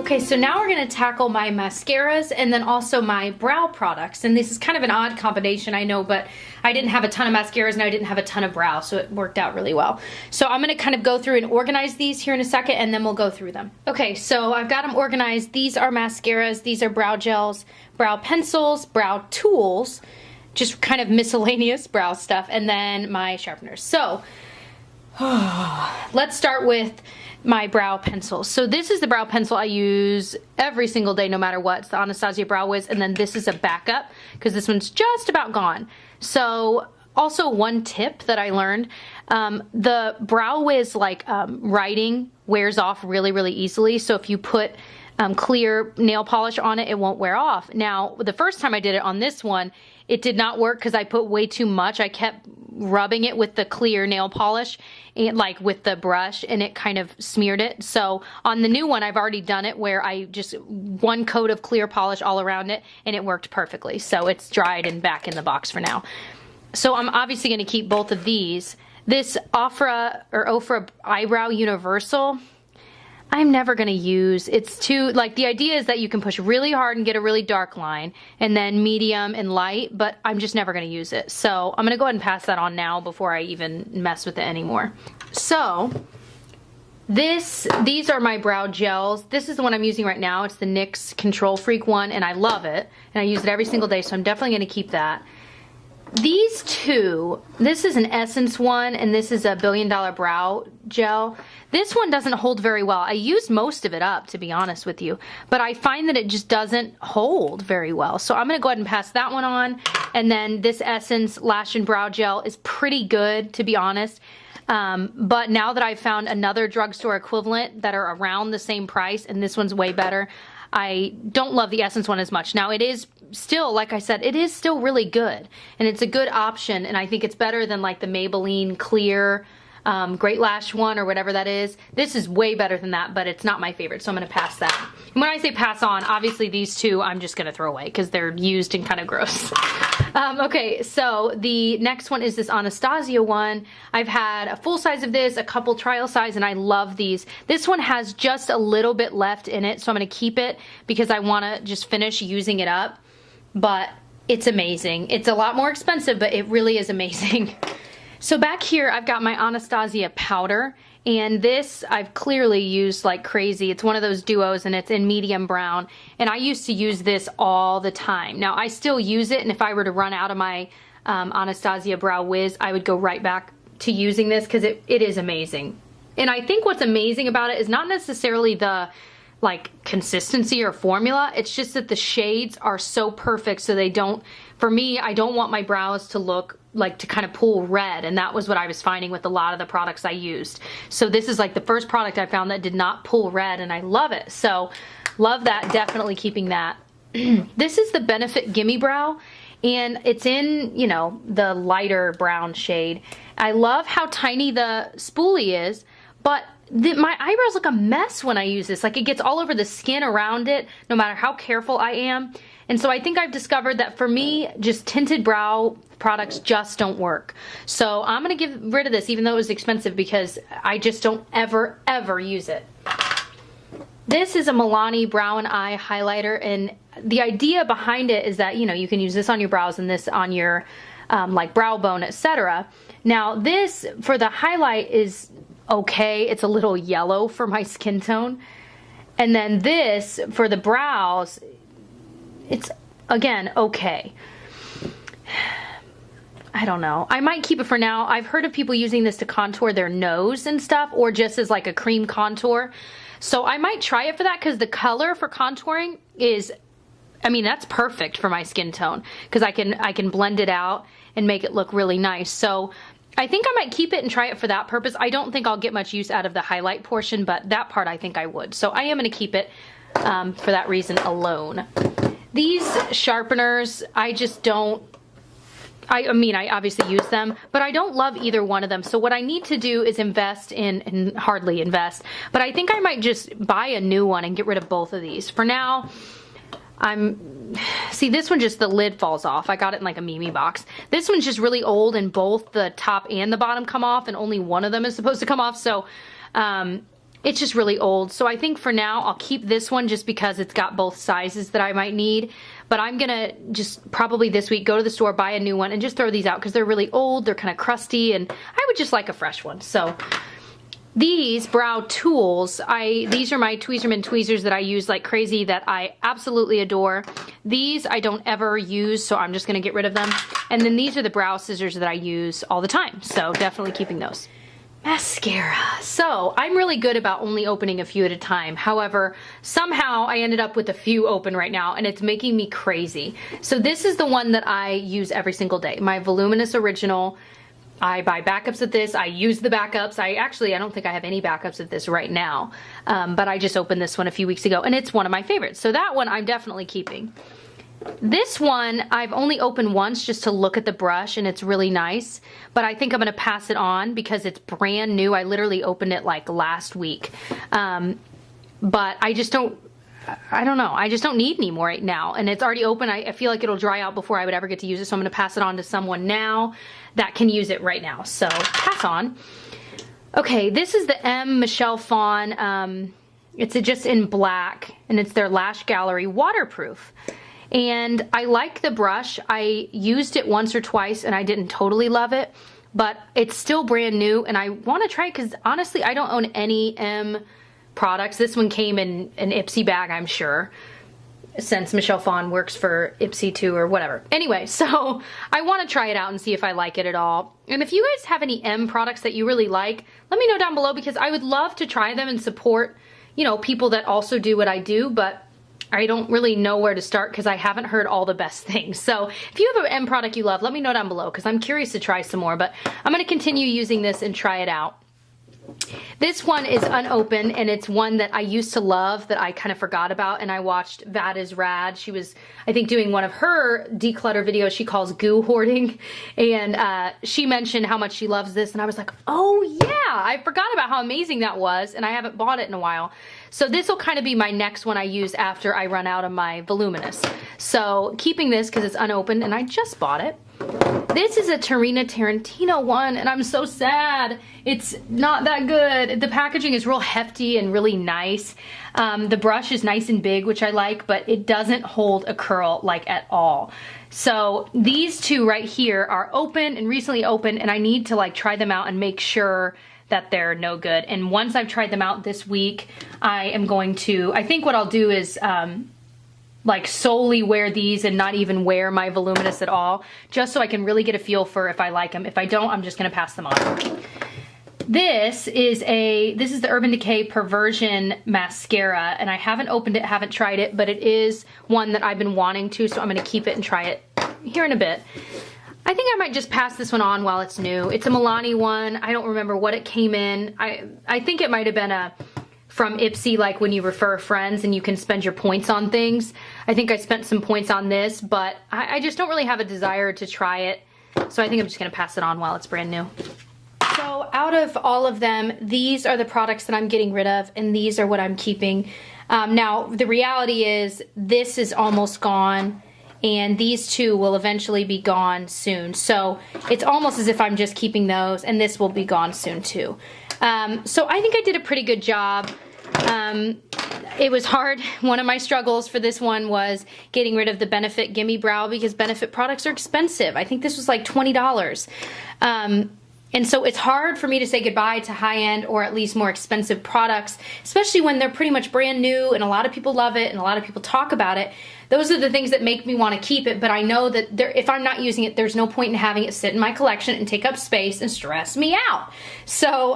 Okay, so now we're going to tackle my mascaras and then also my brow products. And this is kind of an odd combination, I know, but I didn't have a ton of mascaras and I didn't have a ton of brow, so it worked out really well. So I'm going to kind of go through and organize these here in a second, and then we'll go through them. Okay, so I've got them organized. These are mascaras, these are brow gels, brow pencils, brow tools, just kind of miscellaneous brow stuff, and then my sharpeners. So let's start with my brow pencil. So this is the brow pencil I use every single day no matter what. It's the Anastasia Brow Wiz, and then this is a backup because this one's just about gone. So also one tip that I learned, the Brow Wiz writing wears off really easily. So if you put clear nail polish on it, it won't wear off. Now, the first time I did it on this one, it did not work because I put way too much. I kept rubbing it with the clear nail polish and like with the brush, and it kind of smeared it. So on the new one, I've already done it where I just one coat of clear polish all around it, and it worked perfectly. So it's dried and back in the box for now. So I'm obviously going to keep both of these. This Ofra Eyebrow Universal, I'm never going to use. It's too, like, the idea is that you can push really hard and get a really dark line, and then medium and light, but I'm just never going to use it. So I'm going to go ahead and pass that on now before I even mess with it anymore. So these are my brow gels. This is the one I'm using right now. It's the NYX Control Freak one, and I love it, and I use it every single day, so I'm definitely going to keep that. These two, this is an Essence one, and this is a $1 Billion Brow Gel. This one doesn't hold very well. I used most of it up, to be honest with you, but I find that it just doesn't hold very well. So I'm going to go ahead and pass that one on. And then this Essence Lash and Brow Gel is pretty good, to be honest. But now that I've found another drugstore equivalent that are around the same price, and this one's way better, I don't love the Essence one as much. Now it is still, like I said, it is still really good, and it's a good option, and I think it's better than like the Maybelline Clear Great Lash one or whatever that is. This is way better than that, but it's not my favorite, so I'm going to pass that. And when I say pass on, obviously these two I'm just going to throw away because they're used and kind of gross. Okay, so the next one is this Anastasia one. I've had a full size of this, a couple trial size, and I love these. This one has just a little bit left in it, so I'm going to keep it because I want to just finish using it up. But it's amazing. It's a lot more expensive, but it really is amazing. So back here, I've got my Anastasia powder, and this I've clearly used like crazy. It's one of those duos, and it's in medium brown, and I used to use this all the time. Now, I still use it, and if I were to run out of my Anastasia Brow Wiz, I would go right back to using this because it is amazing. And I think what's amazing about it is not necessarily the like consistency or formula, it's just that the shades are so perfect so they don't, for me, I don't want my brows to look like to kind of pull red, and that was what I was finding with a lot of the products I used. So this is like the first product I found that did not pull red, and I love it. So love that, definitely keeping that. This is the Benefit Gimme Brow, and it's in, you know, the lighter brown shade. I love how tiny the spoolie is, but my eyebrows look a mess when I use this. Like, it gets all over the skin around it, no matter how careful I am. And so I think I've discovered that for me, just tinted brow products just don't work. So I'm going to get rid of this, even though it was expensive, because I just don't ever use it. This is a Milani Brow and Eye Highlighter, and the idea behind it is that, you know, you can use this on your brows and this on your like brow bone, etc. Now this, for the highlight, is okay. It's a little yellow for my skin tone. And then this, for the brows, it's, again, okay. I don't know. I might keep it for now. I've heard of people using this to contour their nose and stuff, or just as like a cream contour. So I might try it for that, because the color for contouring is, I mean, that's perfect for my skin tone, because I can blend it out and make it look really nice. So I think I might keep it and try it for that purpose. I don't think I'll get much use out of the highlight portion, but that part I think I would. So I am going to keep it for that reason alone. These sharpeners, I just don't, I mean, I obviously use them, but I don't love either one of them. So what I need to do is invest in, and hardly invest, but I think I might just buy a new one and get rid of both of these. For now, see, this one, just the lid falls off. I got it in like a Mimi box. This one's just really old, and both the top and the bottom come off, and only one of them is supposed to come off. So it's just really old. So I think for now I'll keep this one just because it's got both sizes that I might need. But I'm gonna just probably this week go to the store, buy a new one, and just throw these out because they're really old, they're kind of crusty, and I would just like a fresh one. So these brow tools, these are my Tweezerman tweezers that I use like crazy that I absolutely adore. These I don't ever use, so I'm just gonna get rid of them. And then these are the brow scissors that I use all the time, so definitely keeping those. Mascara. So I'm really good about only opening a few at a time. However, somehow I ended up with a few open right now and it's making me crazy. So this is the one that I use every single day. My Voluminous Original. I buy backups of this. I use the backups. I don't think I have any backups of this right now. But I just opened this one a few weeks ago and it's one of my favorites. So that one I'm definitely keeping. This one I've only opened once just to look at the brush and it's really nice, but I think I'm gonna pass it on because it's brand new. I literally opened it like last week. But I don't know, I just don't need any more right now. And it's already open. I feel like it'll dry out before I would ever get to use it, so I'm gonna pass it on to someone now that can use it right now. So pass on. Okay, this is the M Michelle Fawn. It's just in black and it's their Lash Gallery waterproof. And I like the brush. I used it once or twice and I didn't totally love it, but it's still brand new and I want to try it because honestly I don't own any M products. This one came in an Ipsy bag, I'm sure, since Michelle Fawn works for Ipsy too or whatever. Anyway, so I want to try it out and see if I like it at all. And if you guys have any M products that you really like, let me know down below because I would love to try them and support, you know, people that also do what I do, but I don't really know where to start because I haven't heard all the best things. So if you have an M product you love, let me know down below because I'm curious to try some more, but I'm going to continue using this and try it out. This one is unopened and it's one that I used to love that I kind of forgot about, and I watched Vat is Rad. She was, I think, doing one of her declutter videos she calls goo hoarding, and she mentioned how much she loves this and I was like, oh yeah, I forgot about how amazing that was and I haven't bought it in a while. So this will kind of be my next one I use after I run out of my Voluminous. So keeping this because it's unopened and I just bought it. This is a Tarina Tarantino one and I'm so sad. It's not that good. The packaging is real hefty and really nice. The brush is nice and big, which I like, but it doesn't hold a curl like at all. So these two right here are open and recently opened and I need to like try them out and make sure that they're no good. And once I've tried them out this week, I am going to, I think what I'll do is like solely wear these and not even wear my Voluminous at all, just so I can really get a feel for if I like them. If I don't, I'm just gonna pass them on. This is the Urban Decay Perversion Mascara, and I haven't opened it, haven't tried it, but it is one that I've been wanting to, so I'm gonna keep it and try it here in a bit. I think I might just pass this one on while it's new. It's a Milani one. I don't remember what it came in. I think it might have been from Ipsy, like when you refer friends and you can spend your points on things. I think I spent some points on this, but I just don't really have a desire to try it. So I think I'm just gonna pass it on while it's brand new. So out of all of them, these are the products that I'm getting rid of and these are what I'm keeping. Now, the reality is this is almost gone and these two will eventually be gone soon. So it's almost as if I'm just keeping those and this will be gone soon too. So I think I did a pretty good job. It was hard. One of my struggles for this one was getting rid of the Benefit Gimme Brow because Benefit products are expensive. I think this was like $20. And so it's hard for me to say goodbye to high-end or at least more expensive products, especially when they're pretty much brand new and a lot of people love it and a lot of people talk about it. Those are the things that make me want to keep it, but I know that if I'm not using it, there's no point in having it sit in my collection and take up space and stress me out. So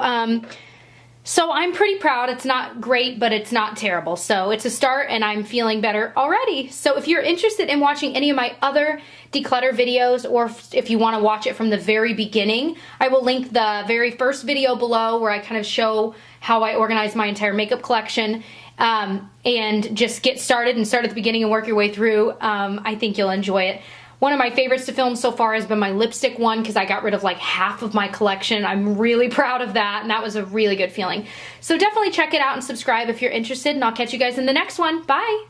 I'm pretty proud. It's not great, but it's not terrible. So it's a start and I'm feeling better already. So if you're interested in watching any of my other declutter videos, or if you want to watch it from the very beginning, I will link the very first video below where I kind of show how I organize my entire makeup collection, and just get started and start at the beginning and work your way through. I think you'll enjoy it. One of my favorites to film so far has been my lipstick one because I got rid of like half of my collection. I'm really proud of that, and that was a really good feeling. So definitely check it out and subscribe if you're interested, and I'll catch you guys in the next one. Bye!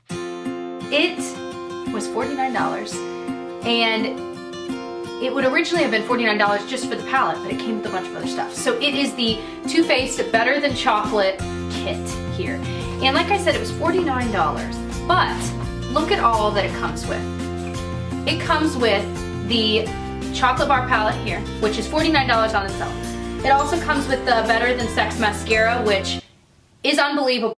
It was $49, and it would originally have been $49 just for the palette, but it came with a bunch of other stuff. So it is the Too Faced Better Than Chocolate kit here. And like I said, it was $49, but look at all that it comes with. It comes with the chocolate bar palette here, which is $49 on its own. It also comes with the Better Than Sex mascara, which is unbelievable.